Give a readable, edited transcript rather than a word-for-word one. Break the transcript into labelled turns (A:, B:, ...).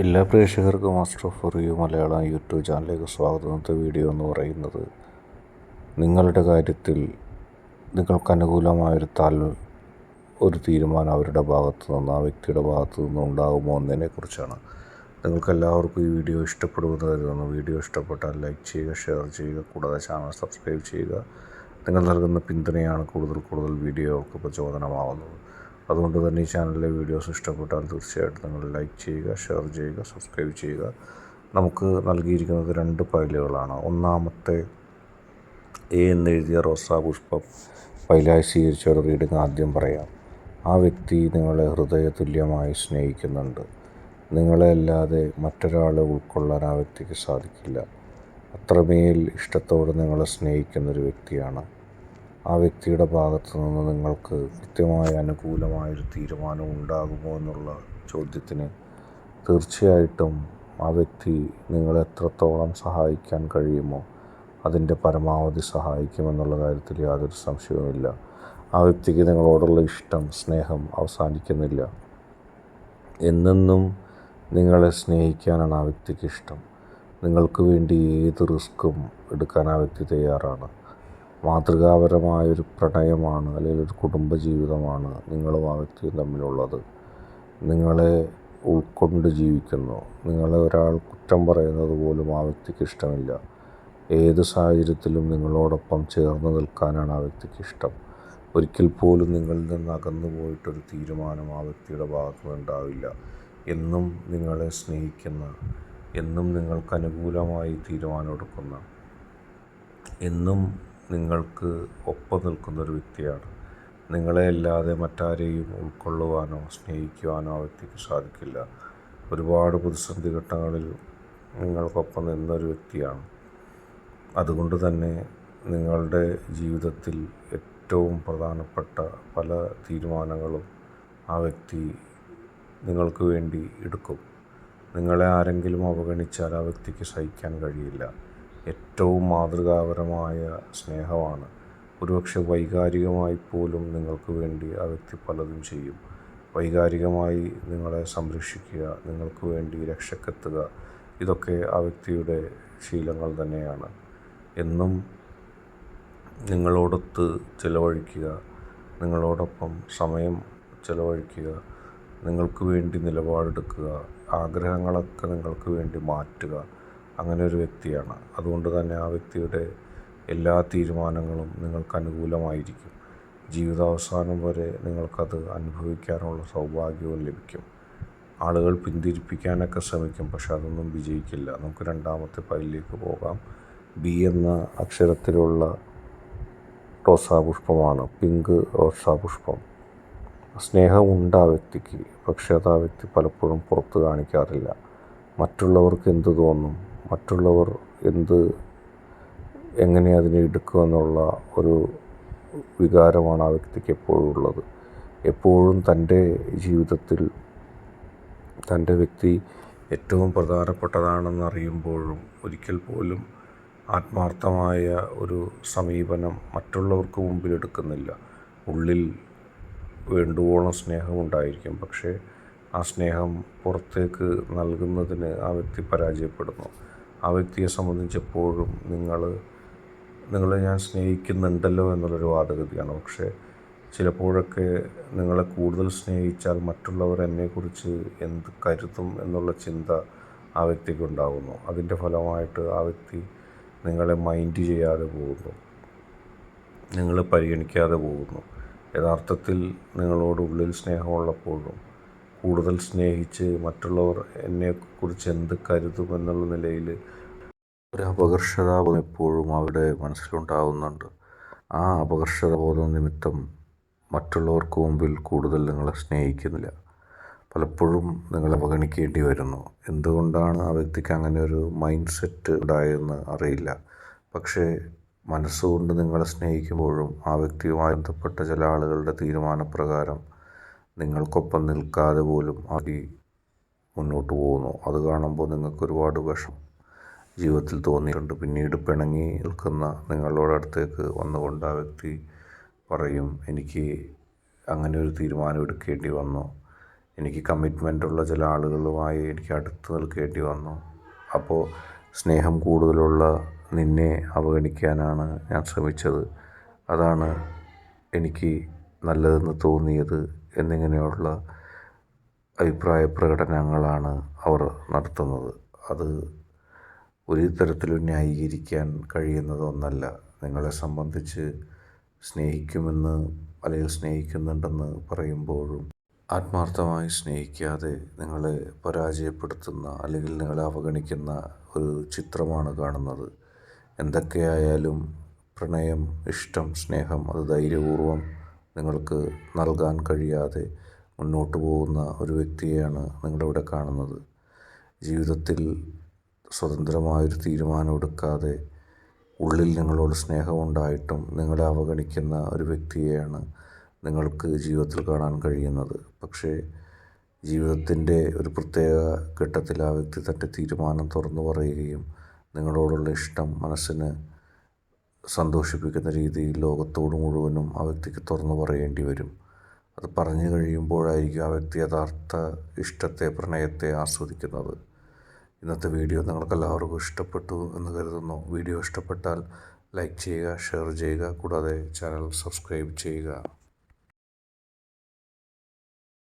A: എല്ലാ പ്രേക്ഷകർക്കും master of review Malayalam YouTube ചാനലിലേക്ക് സ്വാഗതം. ഇന്നത്തെ വീഡിയോ എന്ന് പറയുന്നത് നിങ്ങളുടെ കാര്യത്തിൽ നിങ്ങൾക്ക് അനുകൂലമായൊരു ഒരു തീരുമാനം അവരുടെ ഭാഗത്തു നിന്ന്, ആ വ്യക്തിയുടെ ഭാഗത്തു നിന്ന് ഉണ്ടാകുമോ എന്നതിനെക്കുറിച്ചാണ്. നിങ്ങൾക്കെല്ലാവർക്കും ഈ വീഡിയോ ഇഷ്ടപ്പെടുമെന്ന് കരുതുന്നു. വീഡിയോ ഇഷ്ടപ്പെട്ടാൽ ലൈക്ക് ചെയ്യുക, ഷെയർ ചെയ്യുക, കൂടാതെ ചാനൽ സബ്സ്ക്രൈബ് ചെയ്യുക. നിങ്ങൾ നൽകുന്ന പിന്തുണയാണ് കൂടുതൽ വീഡിയോകൾക്ക് പ്രചോദനമാകുന്നത്. അതുകൊണ്ട് തന്നെ ഈ ചാനലിലെ വീഡിയോസ് ഇഷ്ടപ്പെട്ടാൽ തീർച്ചയായിട്ടും നിങ്ങൾ ലൈക്ക് ചെയ്യുക, ഷെയർ ചെയ്യുക, സബ്സ്ക്രൈബ് ചെയ്യുക. നമുക്ക് നൽകിയിരിക്കുന്നത് 2 ഫയലുകളാണ്. ഒന്നാമത്തെ എ എന്നെഴുതിയ റോസാപുഷ്പം ഫയലായി സ്വീകരിച്ച ഒരു റീഡിങ് ആദ്യം പറയാം. ആ വ്യക്തി നിങ്ങളെ ഹൃദയതുല്യമായി സ്നേഹിക്കുന്നുണ്ട്. നിങ്ങളെ അല്ലാതെ മറ്റൊരാളെ ഉൾക്കൊള്ളാൻ ആ വ്യക്തിക്ക് സാധിക്കില്ല. അത്രമേൽ ഇഷ്ടത്തോടെ നിങ്ങളെ സ്നേഹിക്കുന്നൊരു വ്യക്തിയാണ്. ആ വ്യക്തിയുടെ ഭാഗത്തു നിന്ന് നിങ്ങൾക്ക് കൃത്യമായ അനുകൂലമായൊരു തീരുമാനം ഉണ്ടാകുമോ എന്നുള്ള ചോദ്യത്തിന് തീർച്ചയായിട്ടും ആ വ്യക്തി നിങ്ങളെ എത്രത്തോളം സഹായിക്കാൻ കഴിയുമോ അതിൻ്റെ പരമാവധി സഹായിക്കുമെന്നുള്ള കാര്യത്തിൽ യാതൊരു സംശയവുമില്ല. ആ വ്യക്തിക്ക് നിങ്ങളോടുള്ള ഇഷ്ടം, സ്നേഹം അവസാനിക്കുന്നില്ല. എന്നെന്നും നിങ്ങളെ സ്നേഹിക്കാനാണ് ആ വ്യക്തിക്ക് ഇഷ്ടം. നിങ്ങൾക്ക് വേണ്ടി ഏത് റിസ്ക്കും എടുക്കാൻ ആ വ്യക്തി തയ്യാറാണ്. മാതൃകാപരമായൊരു പ്രണയമാണ്, അല്ലെങ്കിൽ ഒരു കുടുംബജീവിതമാണ് നിങ്ങളും ആ വ്യക്തിയും തമ്മിലുള്ളത്. നിങ്ങളെ ഉൾക്കൊണ്ട് ജീവിക്കുന്നു. നിങ്ങളെ ഒരാൾ കുറ്റം പറയുന്നത് പോലും ആ വ്യക്തിക്ക് ഇഷ്ടമില്ല. ഏത് സാഹചര്യത്തിലും നിങ്ങളോടൊപ്പം ചേർന്ന് നിൽക്കാനാണ് ആ വ്യക്തിക്ക് ഇഷ്ടം. ഒരിക്കൽ പോലും നിങ്ങളിൽ നിന്ന് അകന്നു പോയിട്ടൊരു തീരുമാനം ആ വ്യക്തിയുടെ ഭാഗത്തു നിന്നുണ്ടാവില്ല. എന്നും നിങ്ങളെ സ്നേഹിക്കുന്ന, എന്നും നിങ്ങൾക്ക് അനുകൂലമായി തീരുമാനമെടുക്കുന്ന, എന്നും നിങ്ങൾക്ക് ഒപ്പം നിൽക്കുന്നൊരു വ്യക്തിയാണ്. നിങ്ങളെ അല്ലാതെ മറ്റാരെയും ഉൾക്കൊള്ളുവാനോ സ്നേഹിക്കുവാനോ ആ വ്യക്തിക്ക് സാധിക്കില്ല. ഒരുപാട് പ്രതിസന്ധി ഘട്ടങ്ങളിൽ നിങ്ങൾക്കൊപ്പം നിന്നൊരു വ്യക്തിയാണ്. അതുകൊണ്ട് തന്നെ നിങ്ങളുടെ ജീവിതത്തിൽ ഏറ്റവും പ്രധാനപ്പെട്ട പല തീരുമാനങ്ങളും ആ വ്യക്തി നിങ്ങൾക്ക് വേണ്ടി എടുക്കും. നിങ്ങളെ ആരെങ്കിലും അവഗണിച്ചാൽ ആ വ്യക്തിക്ക് സഹിക്കാൻ കഴിയില്ല. ഏറ്റവും മാതൃകാപരമായ സ്നേഹമാണ്. ഒരുപക്ഷെ വൈകാരികമായി പോലും നിങ്ങൾക്ക് വേണ്ടി ആ വ്യക്തി പലതും ചെയ്യും. വൈകാരികമായി നിങ്ങളെ സംരക്ഷിക്കുക, നിങ്ങൾക്ക് വേണ്ടി രക്ഷക്കെത്തുക, ഇതൊക്കെ ആ വ്യക്തിയുടെ ശീലങ്ങൾ തന്നെയാണ്. എന്നും നിങ്ങളോടൊത്ത് ചിലവഴിക്കുക, നിങ്ങളോടൊപ്പം സമയം ചിലവഴിക്കുക, നിങ്ങൾക്ക് വേണ്ടി നിലപാടെടുക്കുക, ആഗ്രഹങ്ങളൊക്കെ നിങ്ങൾക്ക് വേണ്ടി മാറ്റുക, അങ്ങനെ ഒരു വ്യക്തിയാണ്. അതുകൊണ്ട് തന്നെ ആ വ്യക്തിയുടെ എല്ലാ തീരുമാനങ്ങളും നിങ്ങൾക്ക് അനുകൂലമായിരിക്കും. ജീവിതാവസാനം വരെ നിങ്ങൾക്കത് അനുഭവിക്കാനുള്ള സൗഭാഗ്യവും ലഭിക്കും. ആളുകൾ പിന്തിരിപ്പിക്കാനൊക്കെ ശ്രമിക്കും, പക്ഷെ അതൊന്നും വിജയിക്കില്ല. നമുക്ക് രണ്ടാമത്തെ ഫയലിലേക്ക് പോകാം. ബി എന്ന അക്ഷരത്തിലുള്ള റോസാപുഷ്പമാണ്, പിങ്ക് റോസാപുഷ്പം. സ്നേഹമുണ്ട് ആ വ്യക്തിക്ക്, പക്ഷെ അത് ആ വ്യക്തി പലപ്പോഴും പുറത്ത് കാണിക്കാറില്ല. മറ്റുള്ളവർക്ക് എന്ത് തോന്നും, മറ്റുള്ളവർ എങ്ങനെ അതിനെ എടുക്കുമെന്നുള്ള ഒരു വികാരമാണ് ആ വ്യക്തിക്ക് എപ്പോഴും ഉള്ളത്. എപ്പോഴും തൻ്റെ ജീവിതത്തിൽ തൻ്റെ വ്യക്തി ഏറ്റവും പ്രധാനപ്പെട്ടതാണെന്ന് അറിയുമ്പോഴും ഒരിക്കൽ പോലും ആത്മാർത്ഥമായ ഒരു സമീപനം മറ്റുള്ളവർക്ക് മുമ്പിൽ എടുക്കുന്നില്ല. ഉള്ളിൽ വേണ്ടുവോളം സ്നേഹമുണ്ടായിരിക്കും, പക്ഷേ ആ സ്നേഹം പുറത്തേക്ക് നൽകുന്നതിന് ആ വ്യക്തി പരാജയപ്പെടുന്നു. ആ വ്യക്തിയെ സംബന്ധിച്ചെപ്പോഴും നിങ്ങളെ ഞാൻ സ്നേഹിക്കുന്നുണ്ടല്ലോ എന്നുള്ളൊരു വാദഗതിയാണ്. പക്ഷേ ചിലപ്പോഴൊക്കെ നിങ്ങളെ കൂടുതൽ സ്നേഹിച്ചാൽ മറ്റുള്ളവർ എന്നെക്കുറിച്ച് എന്ത് കരുതും എന്നുള്ള ചിന്ത ആ വ്യക്തിക്കുണ്ടാകുന്നു. അതിൻ്റെ ഫലമായിട്ട് ആ വ്യക്തി നിങ്ങളെ മൈൻഡ് ചെയ്യാതെ പോകുന്നു, നിങ്ങളെ പരിഗണിക്കാതെ പോകുന്നു. യഥാർത്ഥത്തിൽ നിങ്ങളോട് ഉള്ളിൽ സ്നേഹമുള്ളപ്പോഴും കൂടുതൽ സ്നേഹിച്ച് മറ്റുള്ളവർ എന്നെക്കുറിച്ച് എന്ത് കരുതുമെന്നുള്ള നിലയിൽ ഒരു അപകർഷതാബോധം എപ്പോഴും അവരുടെ മനസ്സിലുണ്ടാകുന്നുണ്ട്. ആ അപകർഷതാബോധം നിമിത്തം മറ്റുള്ളവർക്ക് മുമ്പിൽ കൂടുതൽ നിങ്ങളെ സ്നേഹിക്കുന്നില്ല. പലപ്പോഴും നിങ്ങളെ അവഗണിക്കേണ്ടി വരുന്നു. എന്തുകൊണ്ടാണ് ആ വ്യക്തിക്ക് അങ്ങനെ ഒരു മൈൻഡ് സെറ്റ് ഉണ്ടായതെന്ന് അറിയില്ല. പക്ഷേ മനസ്സുകൊണ്ട് നിങ്ങളെ സ്നേഹിക്കുമ്പോഴും ആ വ്യക്തിയുമായി ബന്ധപ്പെട്ട ചില ആളുകളുടെ തീരുമാനപ്രകാരം നിങ്ങൾക്കൊപ്പം നിൽക്കാതെ പോലും മുന്നോട്ട് പോകുന്നു. അത് കാണുമ്പോൾ നിങ്ങൾക്കൊരുപാട് വിഷമം ജീവിതത്തിൽ തോന്നിയിട്ടുണ്ട്. പിന്നീട് പിണങ്ങി നിൽക്കുന്ന നിങ്ങളുടെ അടുത്തേക്ക് വന്നുകൊണ്ട് ആ വ്യക്തി പറയും, എനിക്ക് അങ്ങനെ ഒരു തീരുമാനം എടുക്കേണ്ടി വന്നു, എനിക്ക് കമ്മിറ്റ്മെൻറ്റുള്ള ചില ആളുകളുമായി എനിക്ക് അടുത്ത് നിൽക്കേണ്ടി വന്നു. അപ്പോൾ സ്നേഹം കൂടുതലുള്ള നിന്നെ അവഗണിക്കാനാണ് ഞാൻ ശ്രമിച്ചത്. അതാണ് എനിക്ക് നല്ലതെന്ന് തോന്നിയത് എന്നിങ്ങനെയുള്ള അഭിപ്രായ പ്രകടനങ്ങളാണ് അവർ നടത്തുന്നത്. അത് ഒരു തരത്തിലും ന്യായീകരിക്കാൻ കഴിയുന്നതൊന്നല്ല. നിങ്ങളെ സംബന്ധിച്ച് സ്നേഹിക്കുമെന്ന് അല്ലെങ്കിൽ സ്നേഹിക്കുന്നുണ്ടെന്ന് പറയുമ്പോഴും ആത്മാർത്ഥമായി സ്നേഹിക്കാതെ നിങ്ങളെ പരാജയപ്പെടുത്തുന്ന അല്ലെങ്കിൽ നിങ്ങളെ അവഗണിക്കുന്ന ഒരു ചിത്രമാണ് കാണുന്നത്. എന്തൊക്കെയായാലും പ്രണയം, ഇഷ്ടം, സ്നേഹം അത് ധൈര്യപൂർവ്വം നിങ്ങൾക്ക് നൽകാൻ കഴിയാതെ മുന്നോട്ട് പോകുന്ന ഒരു വ്യക്തിയെയാണ് നിങ്ങളിവിടെ കാണുന്നത്. ജീവിതത്തിൽ സ്വതന്ത്രമായൊരു തീരുമാനമെടുക്കാതെ ഉള്ളിൽ നിങ്ങളോട് സ്നേഹമുണ്ടായിട്ടും നിങ്ങളെ അവഗണിക്കുന്ന ഒരു വ്യക്തിയെയാണ് നിങ്ങൾക്ക് ജീവിതത്തിൽ കാണാൻ കഴിയുന്നത്. പക്ഷേ ജീവിതത്തിൻ്റെ ഒരു പ്രത്യേക ഘട്ടത്തിൽ ആ വ്യക്തി തൻ്റെ തീരുമാനം തുറന്നു പറയുകയും നിങ്ങളോടുള്ള ഇഷ്ടം മനസ്സിന് സന്തോഷിപ്പിക്കുന്ന രീതിയിൽ ലോകത്തോട് മുഴുവനും ആ വ്യക്തിക്ക് തുറന്നു പറയേണ്ടി വരും. അത് പറഞ്ഞു കഴിയുമ്പോഴായിരിക്കും ആ വ്യക്തി യഥാർത്ഥ ഇഷ്ടത്തെ, പ്രണയത്തെ ആസ്വദിക്കുന്നത്. ഇന്നത്തെ വീഡിയോ നിങ്ങൾക്കെല്ലാവർക്കും ഇഷ്ടപ്പെട്ടു എന്ന് കരുതുന്നു. വീഡിയോ ഇഷ്ടപ്പെട്ടാൽ ലൈക്ക് ചെയ്യുക, ഷെയർ ചെയ്യുക, കൂടാതെ ചാനൽ സബ്സ്ക്രൈബ് ചെയ്യുക.